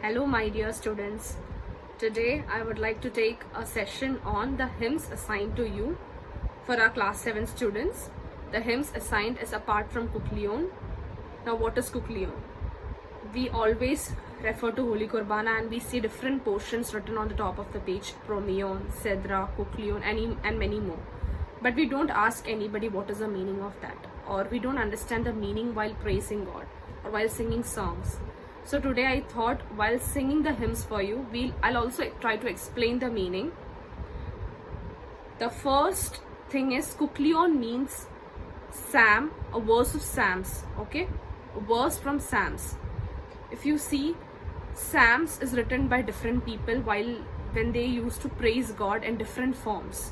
Hello, my dear students. Today, I would like to take a session on the hymns assigned to you for our class 7 students. The hymns assigned is apart from Kuklion. Now, what is Kuklion? We always refer to Holy Kurbana and we see different portions written on the top of the page: Promion, Sedra, Kuklion, and many more. But we don't ask anybody what is the meaning of that, or we don't understand the meaning while praising God or while singing songs. So today I thought, while singing the hymns for you, I'll also try to explain the meaning. The first thing is, Kuklion means Psalm, a verse of Psalms, okay? A verse from Psalms. If you see, Psalms is written by different people when they used to praise God in different forms.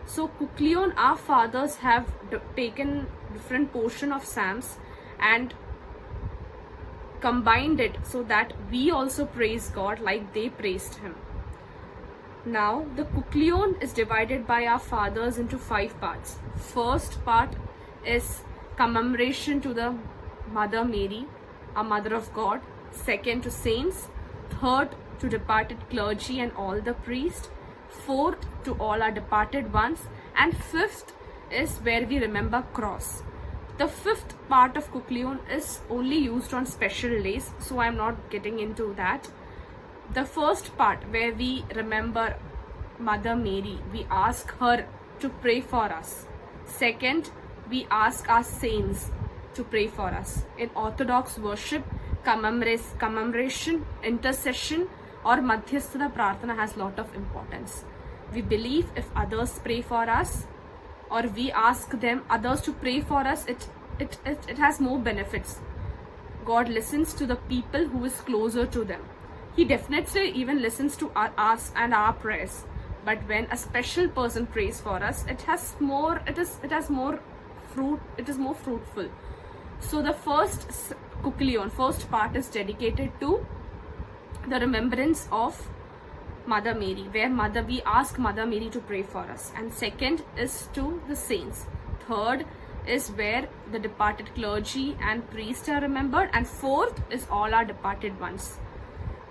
So Kuklion, our fathers have taken different portion of Psalms and combined it so that we also praise God like they praised Him. Now, the Kuklion is divided by our fathers into 5 parts. First part is commemoration to the Mother Mary, our Mother of God. Second, to saints. Third, to departed clergy and all the priests. Fourth, to all our departed ones. And fifth is where we remember cross. The fifth part of Kuklion is only used on special days, so I'm not getting into that. The first part, where we remember Mother Mary, we ask her to pray for us. Second, we ask our saints to pray for us. In Orthodox worship, commemoration, intercession, or Madhyasthana Prarthana has lot of importance. We believe if others pray for us, or we ask others to pray for us, it has more benefits. God listens to the people who is closer to them. He definitely even listens to us and our prayers. But when a special person prays for us, it is more fruitful. So the first Kuklion, first part, is dedicated to the remembrance of Mother Mary, where we ask Mother Mary to pray for us. And second is to the saints. Third is where the departed clergy and priests are remembered. And fourth is all our departed ones,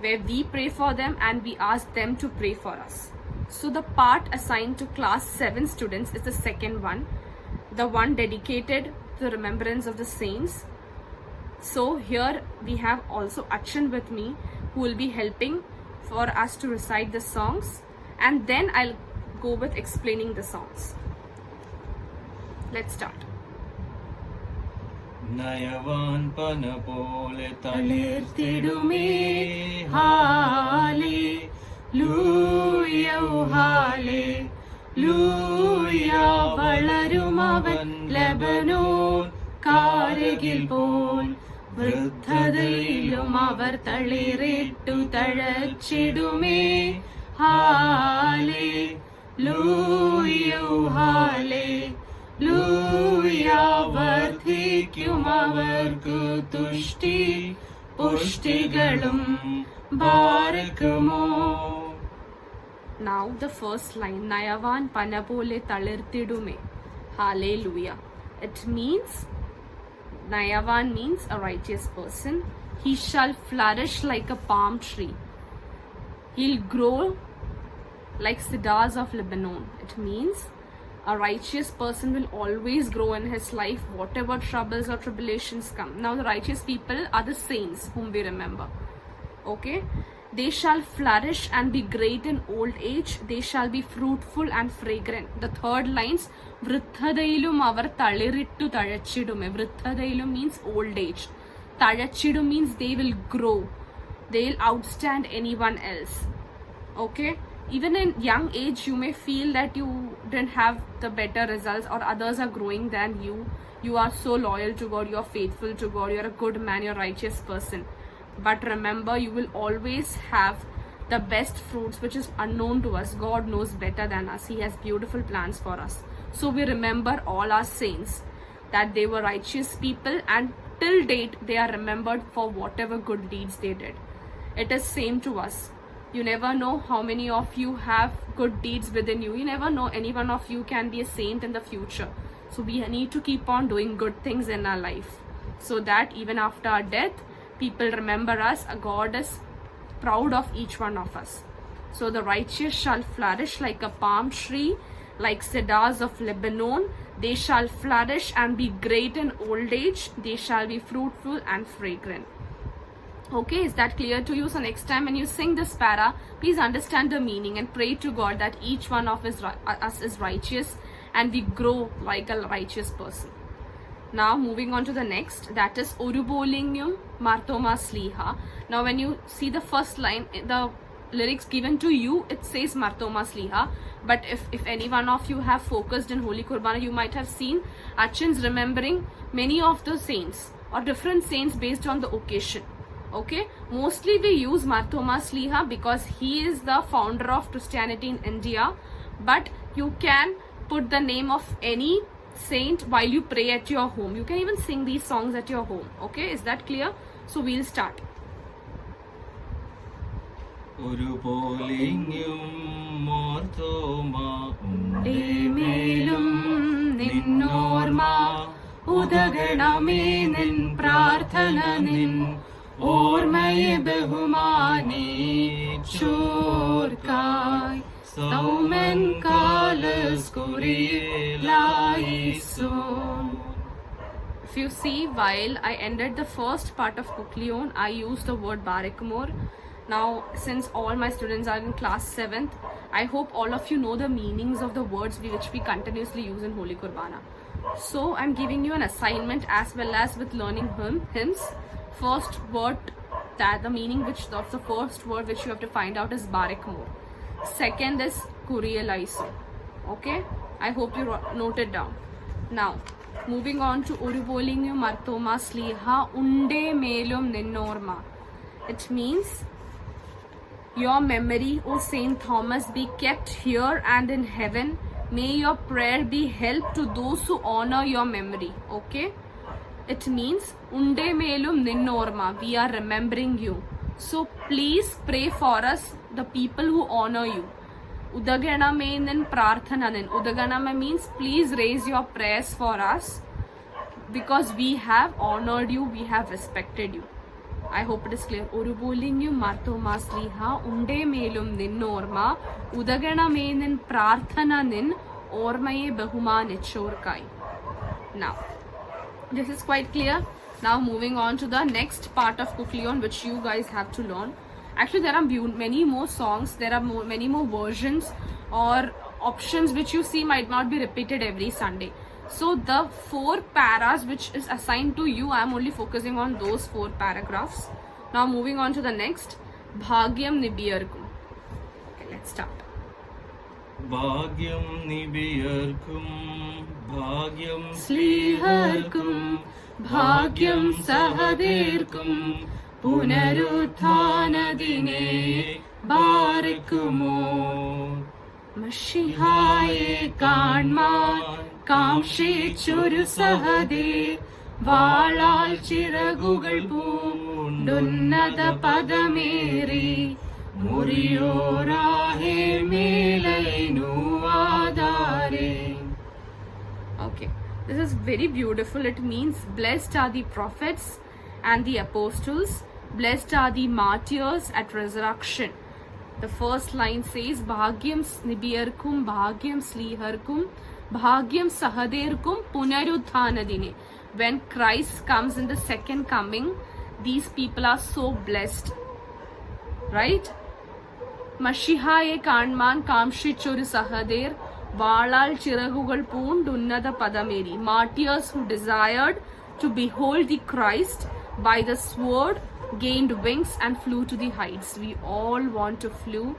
where we pray for them and we ask them to pray for us. So the part assigned to class 7 students is the second one, the one dedicated to the remembrance of the saints. So here we have also Achan with me, who will be helping for us to recite the songs, and then I'll go with explaining the songs. Let's start. നയവാൻ പന പോലെ തളിർത്തിടുമേ ഹാലേ ലൂയൗ ഹാലേ ലൂയ വളരുമവൻ ലബനോൻ കാരകിൽ പോൽ വൃദ്ധതയിലും അവർ തളിരിട്ടു തഴച്ചിടുമേ ഹാലേ ലൂയൗ ഹാലേ ലൂയ വർദ്ധിക്കും അവർക്ക് തുഷ്ടി പുഷ്ടികളും ബാരക്കുമോ. Now the first line, Nayavan Panapole Talirtidume. Hallelujah. It means, Nayavan means a righteous person. He shall flourish like a palm tree. He'll grow like cedars of Lebanon. It means a righteous person will always grow in his life, whatever troubles or tribulations come. Now the righteous people are the saints whom we remember. Okay? They shall flourish and be great in old age. They shall be fruitful and fragrant. The third lines, Vrittadailum avar talirittu tazhachidume. Vrittadailum means old age. Tazhachidu means they will grow. They'll outstand anyone else. Okay? Even in young age, you may feel that you didn't have the better results or others are growing than you. You are so loyal to God, you are faithful to God, you are a good man, you're a righteous person. But remember, you will always have the best fruits, which is unknown to us. God knows better than us. He has beautiful plans for us. So we remember all our saints, that they were righteous people, and till date they are remembered for whatever good deeds they did. It is same to us. You never know how many of you have good deeds within you. You never know, any one of you can be a saint in the future. So we need to keep on doing good things in our life, so that even after our death, people remember us. God is proud of each one of us. So the righteous shall flourish like a palm tree, like cedars of Lebanon. They shall flourish and be great in old age. They shall be fruitful and fragrant. Okay, is that clear to you? So next time when you sing this para, please understand the meaning and pray to God that each one of us is righteous and we grow like a righteous person. Now moving on to the next, that is Orubolingum Marthoma Sliha. Now when you see the first line, the lyrics given to you, it says Marthoma Sliha. But if any one of you have focused in Holy Qurbana, you might have seen Achins remembering many of the saints or different saints based on the occasion. Okay, mostly we use Marthoma Sliha because he is the founder of Christianity in India. But you can put the name of any saint while you pray at your home. You can even sing these songs at your home. Okay, is that clear? So we'll start. Orubolingum Marthoma Melum Ninnorma Udaganame Nin Prarthana Nin Ormaye Behumani Churkai Saumen Kalas Kurielaison. If you see, while I ended the first part of Kuklion, I used the word Barakmor. Now, since all my students are in class 7th, I hope all of you know the meanings of the words which we continuously use in Holy Qurbana. So, I'm giving you an assignment as well as with learning hymns. First word, that the meaning of the first word which you have to find out is Barakmor. Second is Kurielaiso. Okay, I hope you note it down. Now, moving on to Orubolingum Marthoma Sliha Unde Melum Ninnorma. It means your memory, O Saint Thomas, be kept here and in heaven. May your prayer be help to those who honor your memory. Okay, it means Unde Melum Ninnorma, we are remembering you. So please pray for us, the people who honor you. Udaganame nin prarthananin. Udaganame means please raise your prayers for us because we have honored you, we have respected you. I hope it is clear. Orubolingum Marthoma Sliha Unde Melum Ninnorma Udaganame nin Prarthananin Ormaye Behumani Churkai. Now, this is quite clear. Now moving on to the next part of Kuklion, which you guys have to learn. Actually, there are many more songs, there are many more versions or options which you see might not be repeated every Sunday. So the 4 paras which is assigned to you, I am only focusing on those 4 paragraphs. Now moving on to the next, Bhagyam Nibiyarkum. Okay, let's start. Bhagyam Nibiyarkum Bhagyam Sliharkum Bhagyam Sahadirkum Punarutthanadine Barikumo Mashihaye Kanman Kamshichuru Sahade Valal Chiragugal Pundunnada Padameri Muriyorahe Melainu Adare. Okay, this is very beautiful. It means blessed are the prophets and the apostles, blessed are the martyrs at resurrection. The first line says Bhagyam Nibiyarkum Bhagyam Sliharkum Bhagyam Sahaderkum Punarutthanadine. When Christ comes in the second coming, these people are so blessed, right? Mashihaye Kanman Kamshichuru Sahader Valal Chiragugal Pundunnada Padameri. Martyrs who desired to behold the Christ by the sword gained wings and flew to the heights. We all want to flew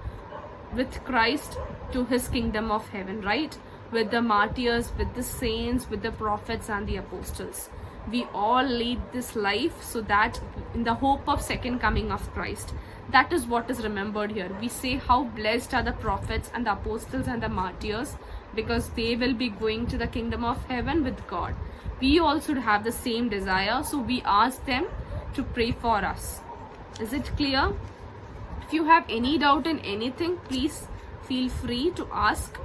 with Christ to his kingdom of heaven, right? With the martyrs, with the saints, with the prophets and the apostles. We all lead this life so that in the hope of second coming of Christ. That is what is remembered here. We say how blessed are the prophets and the apostles and the martyrs because they will be going to the kingdom of heaven with God. We also have the same desire, so we ask them to pray for us. Is it clear? If you have any doubt in anything, please feel free to ask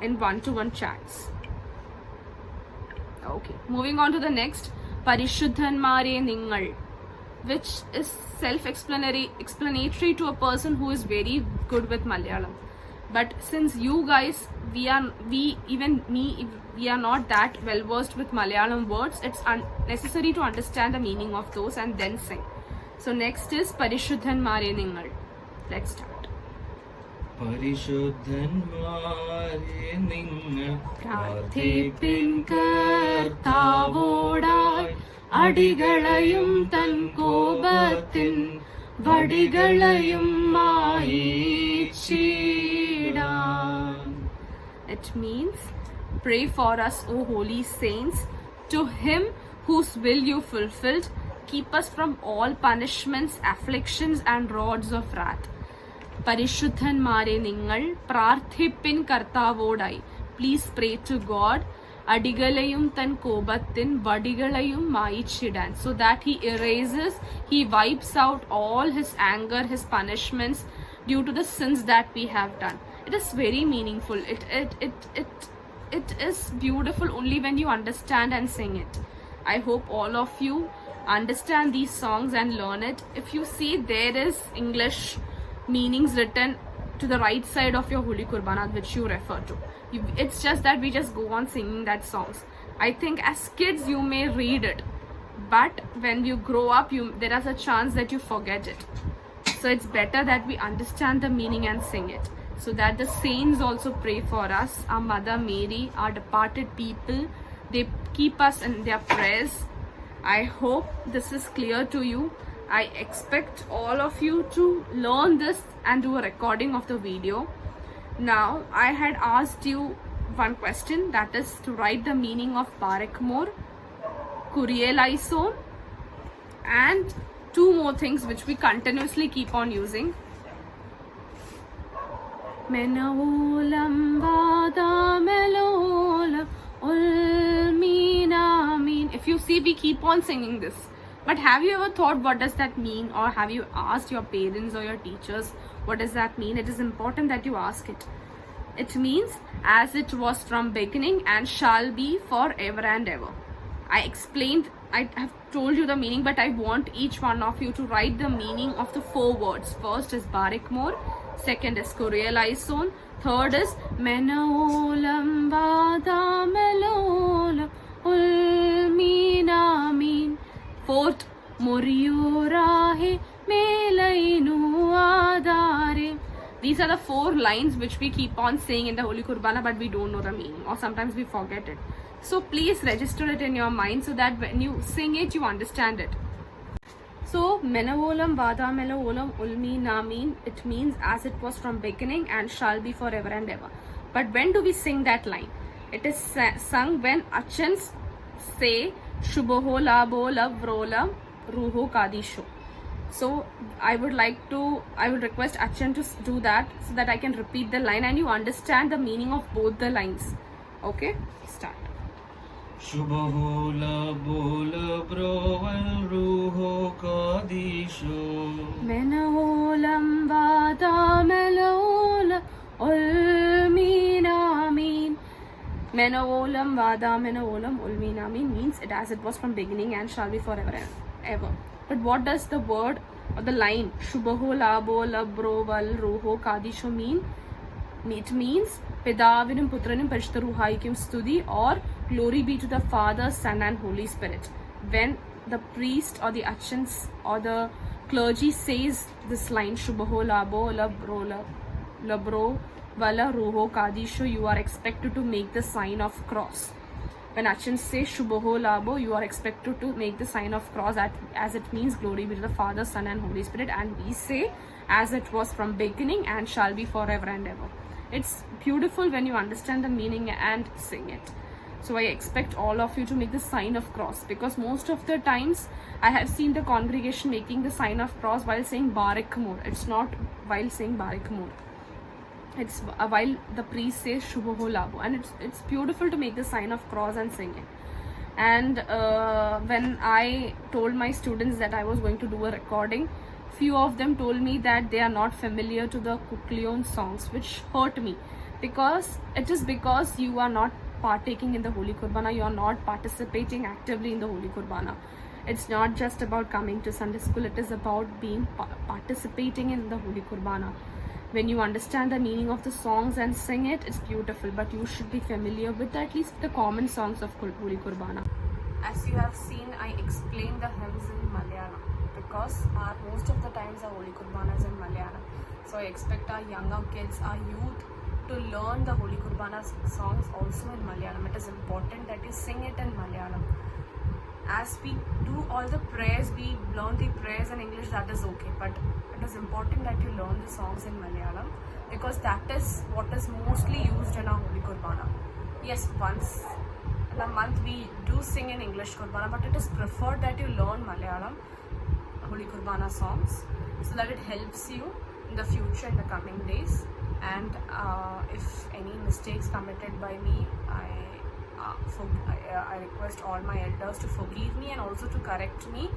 in one-to-one chats. Okay, moving on to the next. Parishuddhanmare Ningal. which is explanatory to a person who is very good with Malayalam. But since you guys, we are not that well versed with Malayalam words, it's necessary to understand the meaning of those and then sing. So next is Parishuddhanmare Ningal. Let's start. പരിശുദ്ധന്മാരെ നിങ്ങൾ പ്രാർത്ഥിപ്പിൻ കർത്താവോടായി അടികളെയും തൻ കോപത്തിൻ വടികളെയും മായിച്ചിടാൻ. It means, pray for us, O holy saints, to him whose will you fulfilled, keep us from all punishments, afflictions and rods of wrath. പരിശുദ്ധന്മാരെ നിങ്ങൾ പ്രാർത്ഥിപ്പിൻ കർത്താവോടായി. Please pray to God. അടികളെയും തൻ കോപത്തിൻ വടികളെയും മായിച്ചിടാൻ. So that he erases, he wipes out all his anger, his punishments due to the sins that we have done. It is very meaningful. It is beautiful only when you understand and sing it. I hope all of you understand these songs and learn it. If you see there is English meanings written to the right side of your Holy Qurbana which you refer to. It's just that we just go on singing that songs. I think as kids you may read it, but when you grow up, there is a chance that you forget it. So it's better that we understand the meaning and sing it, so that the saints also pray for us. Our Mother Mary, our departed people, they keep us in their prayers. I hope this is clear to you. I expect all of you to learn this and do a recording of the video. Now, I had asked you one question, that is to write the meaning of Barakmore, Kurielaison, and two more things which we continuously keep on using. Menavolam Vadamelola Ulminamin. If you see, we keep on singing this. But have you ever thought what does that mean, or have you asked your parents or your teachers what does that mean? It is important that you ask it. It means as it was from beginning and shall be forever and ever. I have told you the meaning, but I want each one of you to write the meaning of the four words. First is Barakmore, second is Kurielaison, third is Menaolam Vadamelola Ulminamin, fourth Moriorahe Melainu Adare. These are the four lines which we keep on saying in the Holy Qurbana, but we don't know the meaning, or sometimes we forget it. So please register it in your mind so that when you sing it, you understand it. So Menavolam Vadamelo Olam Ulmi Namin, it means as it was from beginning and shall be forever and ever. But when do we sing that line? It is sung when Achans say Shubho Labo Lavrola Ruho Kadisho. So I would request Achan to do that so that I can repeat the line and you understand the meaning of both the lines. Okay, start. Shubhola bola broval ruho kadisho Menaolam Vadamelola Ulminamin. Menaolam Vadamelolam Ulminamin means it as it was from beginning and shall be forever and ever. But what does the word or the line Shubho Labo Labroval Ruho Kadisho mean? It means Pidavinum Putranum Parishtaruhaikim Studi, or glory be to the Father, Son and Holy Spirit. When the priest or the Achans or the clergy says this line Shubho Labo Labro Vala Ruho Kadisho, you are expected to make the sign of cross. When Achans say Shubho Labo, you are expected to make the sign of cross as it means glory be to the Father, Son and Holy Spirit, and we say as it was from beginning and shall be forever and ever. It's beautiful when you understand the meaning and sing it. So I expect all of you to make the sign of cross, because most of the times I have seen the congregation making the sign of cross while saying Barakmore. It's not while saying Barakmore. It's while the priest says Shubho Labo, and it's beautiful to make the sign of cross and sing it. And when I told my students that I was going to do a recording, few of them told me that they are not familiar to the Kuklion songs, which hurt me, because you are not partaking in the Holy Qurbana, you are not participating actively in the Holy Qurbana. It's not just about coming to Sunday school, it is about being participating in the Holy Qurbana. When you understand the meaning of the songs and sing it, it's beautiful, but you should be familiar with at least the common songs of Holy Qurbana. As you have seen, I explained the hymns in Malayalam because most of the times our Holy Qurbana is in Malayalam. So I expect our younger kids, our youth, to learn the Holy Qurbana songs also in Malayalam. It is important that you sing it in Malayalam. As we do all the prayers, we learn the prayers in English, that is okay. But it is important that you learn the songs in Malayalam because that is what is mostly used in our Holy Qurbana. Yes, once in a month we do sing in English Qurbana, but it is preferred that you learn Malayalam Holy Qurbana songs so that it helps you in the future, in the coming days. And if any mistakes committed by me, I request all my elders to forgive me and also to correct me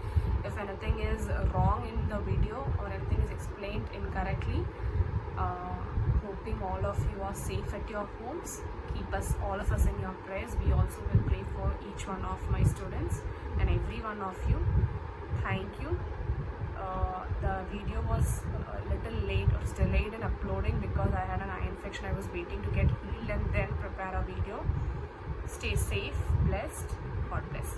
if anything is wrong in the video or anything is explained incorrectly. Hoping all of you are safe at your homes. Keep all of us in your prayers. We also will pray for each one of my students and every one of you. Thank you. The video was a little late or delayed in uploading because I had an eye infection. I was waiting to get healed and then prepare a video. Stay safe, blessed. God bless.